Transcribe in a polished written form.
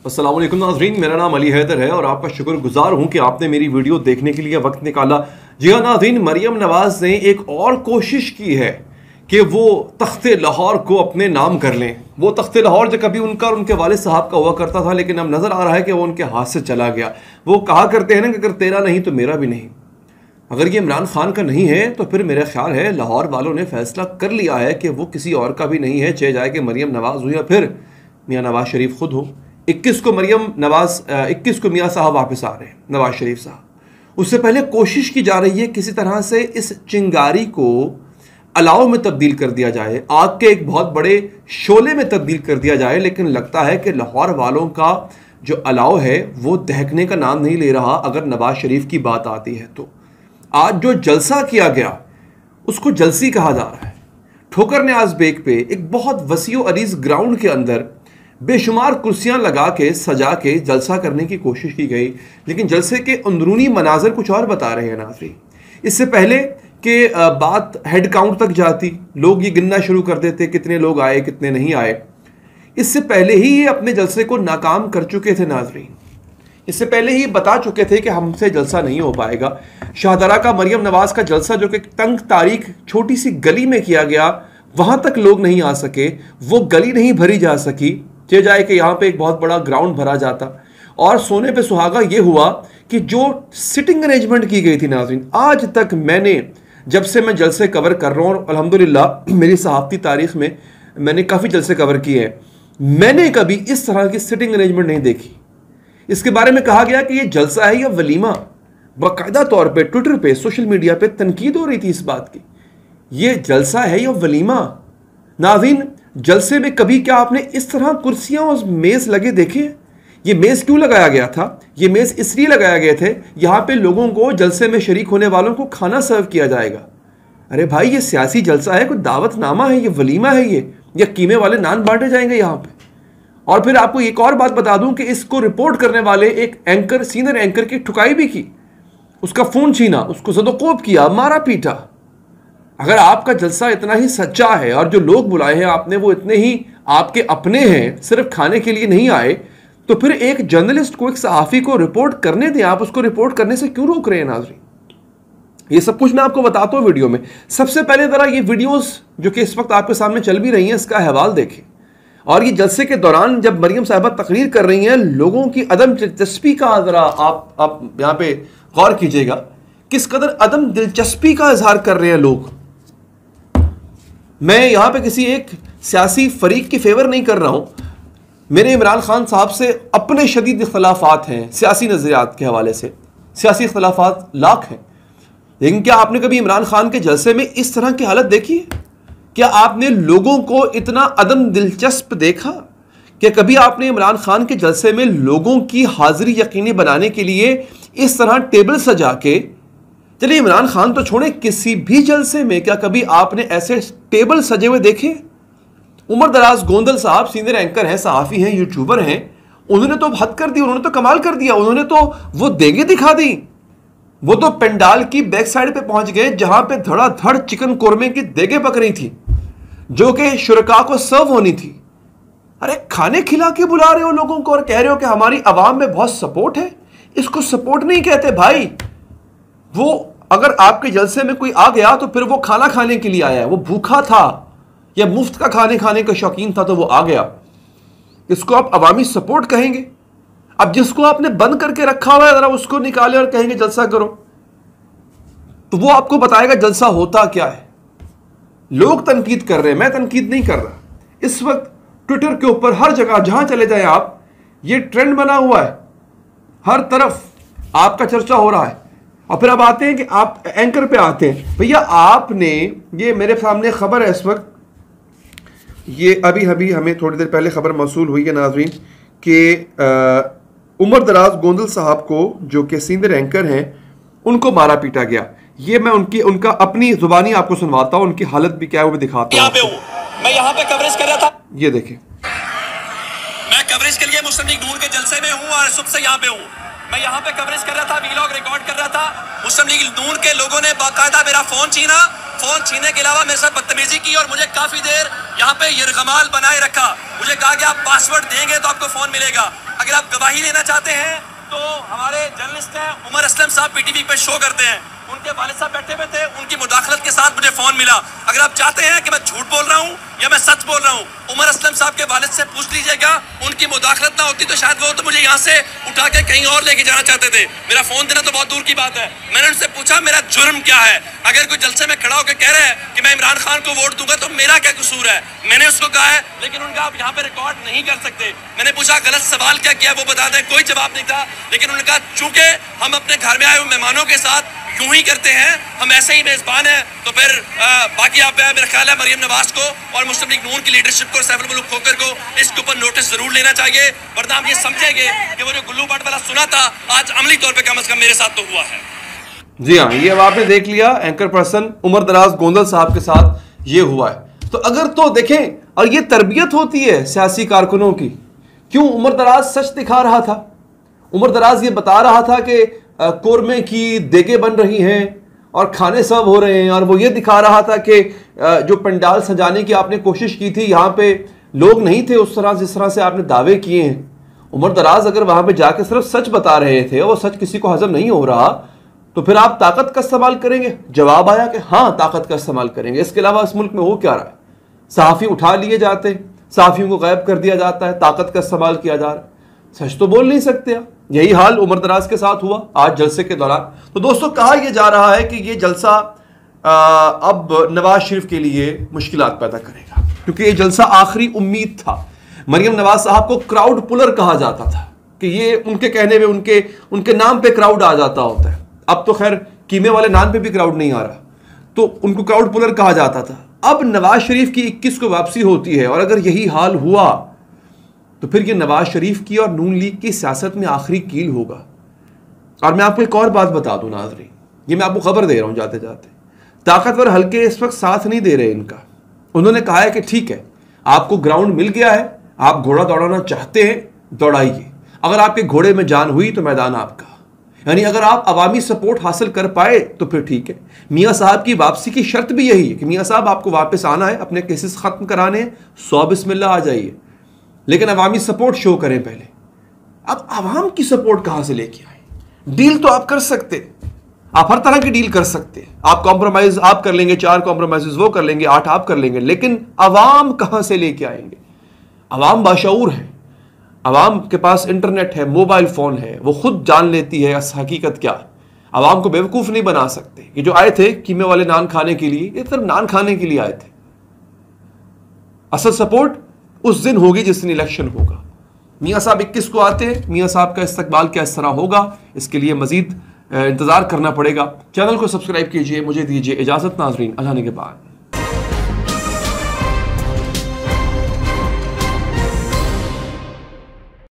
अस्सलाम वालेकुम नाज़रीन, मेरा नाम अली हैदर है और आपका शुक्रगुजार हूं कि आपने मेरी वीडियो देखने के लिए वक्त निकाला। जी हाँ नाज़रीन, मरियम नवाज़ ने एक और कोशिश की है कि वो तख्ते लाहौर को अपने नाम कर लें। वो तख्ते लाहौर जो कभी उनका और उनके वालिद साहब का हुआ करता था, लेकिन अब नज़र आ रहा है कि वो उनके हाथ से चला गया। वो कहा करते हैं ना कि अगर तेरा नहीं तो मेरा भी नहीं। अगर ये इमरान खान का नहीं है तो फिर मेरा ख्याल है लाहौर वालों ने फैसला कर लिया है कि वो किसी और का भी नहीं है, चाहे जाए कि मरियम नवाज़ हो या फिर मियाँ नवाज शरीफ खुद हो। 21 को मरियम नवाज 21 को मियाँ साहब वापस आ रहे हैं, नवाज शरीफ साहब। उससे पहले कोशिश की जा रही है किसी तरह से इस चिंगारी को अलाव में तब्दील कर दिया जाए, आग के एक बहुत बड़े शोले में तब्दील कर दिया जाए। लेकिन लगता है कि लाहौर वालों का जो अलाव है वो दहकने का नाम नहीं ले रहा अगर नवाज शरीफ की बात आती है तो। आज जो जलसा किया गया उसको जलसी कहा जा रहा है। ठोकर न्याज बेग पे एक बहुत वसीओ अरीज ग्राउंड के अंदर बेशुमार कुर्सियां लगा के सजा के जलसा करने की कोशिश की गई, लेकिन जलसे के अंदरूनी मनाजर कुछ और बता रहे हैं नाज़रीन। इससे पहले कि बात हेड काउंट तक जाती, लोग ये गिनना शुरू कर देते कितने लोग आए कितने नहीं आए। इससे पहले ही ये अपने जलसे को नाकाम कर चुके थे नाज़रीन। इससे पहले ही बता चुके थे कि हमसे जलसा नहीं हो पाएगा। शाहदरा का मरियम नवाज का जलसा जो कि तंग तारीख छोटी सी गली में किया गया, वहां तक लोग नहीं आ सके, वो गली नहीं भरी जा सकी, चाहे जाए कि यहाँ पे एक बहुत बड़ा ग्राउंड भरा जाता। और सोने पे सुहागा ये हुआ कि जो सिटिंग अरेंजमेंट की गई थी नाज़रीन, आज तक मैंने जब से मैं जलसे कवर कर रहा हूँ, अल्हम्दुलिल्लाह मेरी सहाफ़ती तारीख में मैंने काफ़ी जलसे कवर किए हैं, मैंने कभी इस तरह की सिटिंग अरेंजमेंट नहीं देखी। इसके बारे में कहा गया कि ये जलसा है या वलीमा। बाकायदा तौर पे ट्विटर पे सोशल मीडिया पे तनकीद हो रही थी इस बात की, ये जलसा है या वलीमा। नाज़रीन, जलसे में कभी क्या आपने इस तरह कुर्सियां और मेज लगे देखे? ये मेज क्यों लगाया गया था? ये मेज इसलिए लगाए गए थे यहां पे लोगों को, जलसे में शरीक होने वालों को खाना सर्व किया जाएगा। अरे भाई, ये सियासी जलसा है, कोई दावतनामा है, ये वलीमा है ये, या कीमे वाले नान बांटे जाएंगे यहां पे। और फिर आपको एक और बात बता दूं कि इसको रिपोर्ट करने वाले एक एंकर, सीनियर एंकर की ठुकाई भी की, उसका फोन छीना, उसको ज़दोकोब किया, मारा पीटा। अगर आपका जलसा इतना ही सच्चा है और जो लोग बुलाए हैं आपने वो इतने ही आपके अपने हैं, सिर्फ खाने के लिए नहीं आए, तो फिर एक जर्नलिस्ट को, एक सहाफ़ी को रिपोर्ट करने दें। आप उसको रिपोर्ट करने से क्यों रोक रहे हैं नाज़रीन? ये सब कुछ मैं आपको बताता हूँ वीडियो में। सबसे पहले जरा ये वीडियोस जो कि इस वक्त आपके सामने चल भी रही हैं, इसका अहवाल देखें। और ये जलसे के दौरान जब मरियम साहिबा तकरीर कर रही हैं, लोगों की अदम दिलचस्पी का जरा आप यहाँ पे गौर कीजिएगा, किस कदर अदम दिलचस्पी का इजहार कर रहे हैं लोग। मैं यहाँ पे किसी एक सियासी फरीक की फेवर नहीं कर रहा हूँ। मेरे इमरान खान साहब से अपने शदीद इख्तलाफात हैं सियासी नज़रियात के हवाले से, सियासी इख्तलाफात लाख हैं, लेकिन क्या आपने कभी इमरान खान के जलसे में इस तरह की हालत देखी है? क्या आपने लोगों को इतना अदम दिलचस्प देखा? क्या कभी आपने इमरान खान के जलसे में लोगों की हाजिरी यकीनी बनाने के लिए इस तरह टेबल सजा के, चलिए इमरान खान तो छोड़े, किसी भी जलसे में क्या कभी आपने ऐसे टेबल सजे हुए देखे? उमर दराज गोंदल साहब सीनियर एंकर हैं, सहाफ़ी हैं, यूट्यूबर हैं, उन्होंने तो हद कर दी, उन्होंने तो कमाल कर दिया, उन्होंने तो वो देंगे दिखा दी। वो तो पंडाल की बैक साइड पे पहुंच गए जहां पे धड़ाधड़ चिकन कोरमे की देगे पक रही थी जो कि शुरका को सर्व होनी थी। अरे खाने खिला के बुला रहे हो लोगों को और कह रहे हो कि हमारी आवाम में बहुत सपोर्ट है। इसको सपोर्ट नहीं कहते भाई। वो अगर आपके जलसे में कोई आ गया तो फिर वो खाना खाने के लिए आया है, वो भूखा था या मुफ्त का खाने का शौकीन था तो वो आ गया। इसको आप अवामी सपोर्ट कहेंगे? अब जिसको आपने बंद करके रखा हुआ है जरा उसको निकाले और कहेंगे जलसा करो, तो वो आपको बताएगा जलसा होता क्या है। लोग तनकीद कर रहे हैं, मैं तनकीद नहीं कर रहा। इस वक्त ट्विटर के ऊपर हर जगह जहां चले जाएं आप, ये ट्रेंड बना हुआ है, हर तरफ आपका चर्चा हो रहा है। और फिर अब आते हैं कि आप एंकर पे आते हैं। भैया आपने, ये मेरे सामने खबर है इस वक्त, ये अभी हमें थोड़ी देर पहले खबर मौसूल हुई है नाज़रीन कि उमर दराज गोंदल साहब को, जो कि सीनियर एंकर हैं, उनको मारा पीटा गया। ये मैं उनका अपनी जुबानी आपको सुनवाता हूँ, उनकी हालत भी क्या है वो भी दिखाता हूँ। मैं यहाँ पे कवरेज कर रहा था, ये देखें, मैं कवरेज के लिए मुस्लिम लीग नून के जलसे में हूँ और सुबह से यहाँ पे हूँ। मैं यहाँ पे कवरेज कर रहा था, वीलॉग रिकॉर्ड कर रहा था। मुस्लिम लीग नून के लोगों ने बाकायदा मेरा फोन छीना, फोन छीनने के अलावा मेरे साथ बदतमीजी की और मुझे काफी देर यहाँ पे यरगमाल बनाए रखा। मुझे कहा कि आप पासवर्ड देंगे तो आपको फोन मिलेगा, अगर आप गवाही लेना चाहते हैं तो हमारे जर्नलिस्ट हैं उमर असलम साहब पीटीवी पे शो करते हैं, उनके वालिद साहब बैठे हुए थे, उनकी मुदाखलत के साथ मुझे फोन मिला। अगर आप चाहते हैं कि मैं झूठ बोल रहा हूं या मैं सच बोल रहा हूं, उमर असलम साहब के वालिद से पूछ लीजिएगा। उनकी मुदाखलत ना होती तो शायद वो तो मुझे यहाँ से उठा के कहीं और लेके जाना चाहते थे। मेरा फोन देना तो बहुत दूर की बात है। मैंने उनसे पूछा मेरा जुर्म क्या है। अगर कोई जलसे में खड़ा होकर कह रहा है कि मैं इमरान खान को वोट दूंगा तो मेरा क्या कसूर है। मैंने उसको कहा है, लेकिन उनका आप यहाँ पे रिकॉर्ड नहीं कर सकते। मैंने पूछा गलत सवाल क्या किया वो बता दें, कोई जवाब नहीं था। लेकिन उन्होंने कहा चूंकि हम अपने घर में आए हुए मेहमानों के साथ यूं ही करते हैं, हम ऐसे ही मेजबान हैं, तो फिर बाकी आप मेरा ख्याल है मरियम नवाज को और मुस्लिम लीग नून की लीडरशिप को, सैफुल मुल्क खोकर को इसके ऊपर नोटिस जरूर लेना चाहिए, वरना हम ये समझेंगे कि वो जो गुल्लू बाट वाला सुना था आज अमली तौर पे कम से कम मेरे साथ तो हुआ है। जी हाँ, ये अब आपने देख लिया एंकर पर्सन उमर दराज गोंदल साहब के साथ ये हुआ है। तो अगर तो देखें, और ये तरबियत होती है सियासी कारकुनों की। क्यों उमर दराज सच दिखा रहा था, उमर दराज ये बता रहा था कि कोरमे की देगें बन रही हैं और खाने सर्व हो रहे हैं, और वो ये दिखा रहा था कि जो पंडाल सजाने की आपने कोशिश की थी यहाँ पे लोग नहीं थे उस तरह जिस तरह से आपने दावे किए हैं। उमर दराज अगर वहां पे जाके सिर्फ सच बता रहे थे और सच किसी को हजम नहीं हो रहा, तो फिर आप ताकत का इस्तेमाल करेंगे। जवाब आया कि हाँ ताकत का इस्तेमाल करेंगे। इसके अलावा इस मुल्क में हो क्या रहा है? सहाफ़ी उठा लिए जाते हैं, सहाफ़ियों को गायब कर दिया जाता है, ताकत का इस्तेमाल किया जा रहा है। सच तो बोल नहीं सकते आप। यही हाल उमर दराज के साथ हुआ आज जलसे के दौरान। तो दोस्तों कहा यह जा रहा है कि ये जलसा अब नवाज शरीफ के लिए मुश्किलात पैदा करेगा, क्योंकि ये जलसा आखिरी उम्मीद था। मरियम नवाज साहब को क्राउड पुलर कहा जाता था कि ये उनके कहने में उनके नाम पे क्राउड आ जाता होता है। अब तो खैर कीमे वाले नाम पे भी क्राउड नहीं आ रहा, तो उनको क्राउड पुलर कहा जाता था। अब नवाज शरीफ की 21 को वापसी होती है, और अगर यही हाल हुआ तो फिर ये नवाज शरीफ की और नून लीग की सियासत में आखिरी कील होगा। और मैं आपको एक और बात बता दूं नाज़रीन, ये मैं आपको खबर दे रहा हूं जाते जाते, ताकतवर हल्के इस वक्त साथ नहीं दे रहे इनका। उन्होंने कहा है कि ठीक है, आपको ग्राउंड मिल गया है, आप घोड़ा दौड़ाना चाहते हैं दौड़ाइए, अगर आपके घोड़े में जान हुई तो मैदान आपका। यानी अगर आप अवामी सपोर्ट हासिल कर पाए तो फिर ठीक है। मियाँ साहब की वापसी की शर्त भी यही है कि मियाँ साहब आपको वापस आना है, अपने केसेस खत्म कराने हैं, 100 बिस्मिल्लाह आ जाइए, लेकिन अवामी सपोर्ट शो करें पहले। अब अवाम की सपोर्ट कहां से लेके आए? डील तो आप कर सकते, आप हर तरह की डील कर सकते, आप कॉम्प्रोमाइज आप कर लेंगे, 4 कॉम्प्रोमाइज वो कर लेंगे, 8 आप कर लेंगे, लेकिन अवाम कहां से लेके आएंगे? अवाम बाशऊर है, अवाम के पास इंटरनेट है, मोबाइल फोन है, वो खुद जान लेती है हकीकत क्या। अवाम को बेवकूफ नहीं बना सकते। ये जो आए थे कीमे वाले नान खाने के लिए, ये सिर्फ नान खाने के लिए आए थे। असल सपोर्ट उस दिन होगी जिस दिन इलेक्शन होगा। मियाँ साहब 21 को आते हैं, मियाँ साहब का इस्तकबाल क्या इस तरह होगा, इसके लिए मजीद इंतजार करना पड़ेगा। चैनल को सब्सक्राइब कीजिए। मुझे दीजिए इजाजत नाजरीन, अल्लाह ने के बाद।